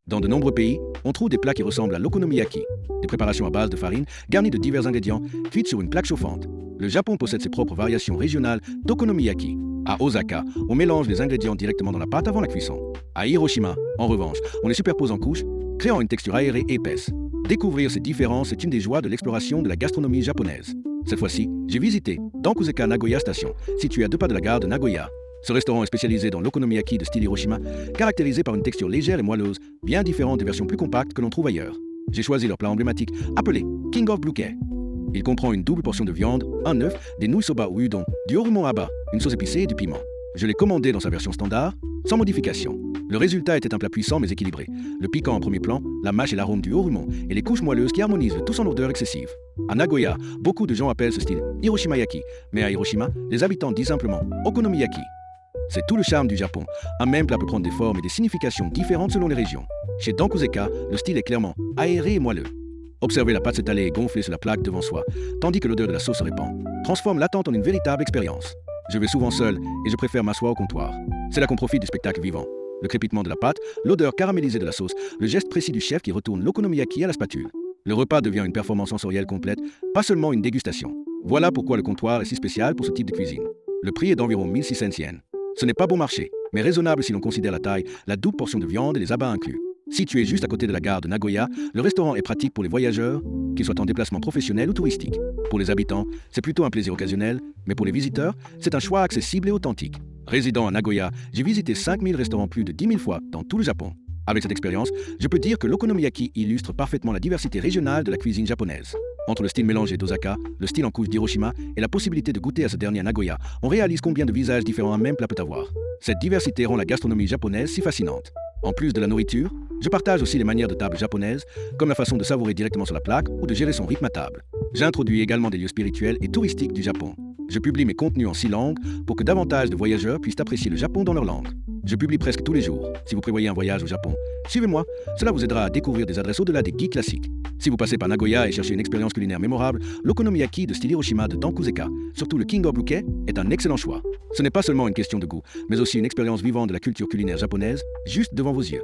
Dans de nombreux pays, on trouve des plats qui ressemblent à l'okonomiyaki, des préparations à base de farine garnies de divers ingrédients cuites sur une plaque chauffante. Le Japon possède ses propres variations régionales d'okonomiyaki. À Osaka, on mélange les ingrédients directement dans la pâte avant la cuisson. À Hiroshima, en revanche, on les superpose en couches, créant une texture aérée et épaisse. Découvrir ces différences est une des joies de l'exploration de la gastronomie japonaise. Cette fois-ci, j'ai visité Dankuseka Nagoya Station, située à 2 pas de la gare de Nagoya. Ce restaurant est spécialisé dans l'okonomiyaki de style Hiroshima, caractérisé par une texture légère et moelleuse, bien différente des versions plus compactes que l'on trouve ailleurs. J'ai choisi leur plat emblématique, appelé King of Blue Kei. Il comprend une double portion de viande, un œuf, des nouilles soba ou udon, du horumon haba, une sauce épicée et du piment. Je l'ai commandé dans sa version standard, sans modification. Le résultat était un plat puissant mais équilibré. Le piquant en premier plan, la mâche et l'arôme du horumon, et les couches moelleuses qui harmonisent le tout sans odeur excessive. À Nagoya, beaucoup de gens appellent ce style Hiroshimayaki, mais à Hiroshima, les habitants disent simplement Okonomiyaki. C'est tout le charme du Japon. Un même plat peut prendre des formes et des significations différentes selon les régions. Chez Dankuseka, le style est clairement aéré et moelleux. Observez la pâte s'étaler et gonfler sur la plaque devant soi, tandis que l'odeur de la sauce se répand, transforme l'attente en une véritable expérience. Je vais souvent seul et je préfère m'asseoir au comptoir. C'est là qu'on profite du spectacle vivant. Le crépitement de la pâte, l'odeur caramélisée de la sauce, le geste précis du chef qui retourne l'okonomiyaki à la spatule. Le repas devient une performance sensorielle complète, pas seulement une dégustation. Voilà pourquoi le comptoir est si spécial pour ce type de cuisine. Le prix est d'environ 1600 yens. Ce n'est pas bon marché, mais raisonnable si l'on considère la taille, la double portion de viande et les abats inclus. Situé juste à côté de la gare de Nagoya, le restaurant est pratique pour les voyageurs, qu'ils soient en déplacement professionnel ou touristique. Pour les habitants, c'est plutôt un plaisir occasionnel, mais pour les visiteurs, c'est un choix accessible et authentique. Résidant à Nagoya, j'ai visité 5000 restaurants plus de 10 000 fois dans tout le Japon. Avec cette expérience, je peux dire que l'okonomiyaki illustre parfaitement la diversité régionale de la cuisine japonaise. Entre le style mélangé d'Osaka, le style en couche d'Hiroshima et la possibilité de goûter à ce dernier à Nagoya, on réalise combien de visages différents un même plat peut avoir. Cette diversité rend la gastronomie japonaise si fascinante. En plus de la nourriture, je partage aussi les manières de table japonaises, comme la façon de savourer directement sur la plaque ou de gérer son rythme à table. J'introduis également des lieux spirituels et touristiques du Japon. Je publie mes contenus en 6 langues pour que davantage de voyageurs puissent apprécier le Japon dans leur langue. Je publie presque tous les jours. Si vous prévoyez un voyage au Japon, suivez-moi, cela vous aidera à découvrir des adresses au-delà des guides classiques. Si vous passez par Nagoya et cherchez une expérience culinaire mémorable, l'okonomiyaki de style Hiroshima de Dankuseka, surtout le King of Blue Kei, est un excellent choix. Ce n'est pas seulement une question de goût, mais aussi une expérience vivante de la culture culinaire japonaise, juste devant vos yeux.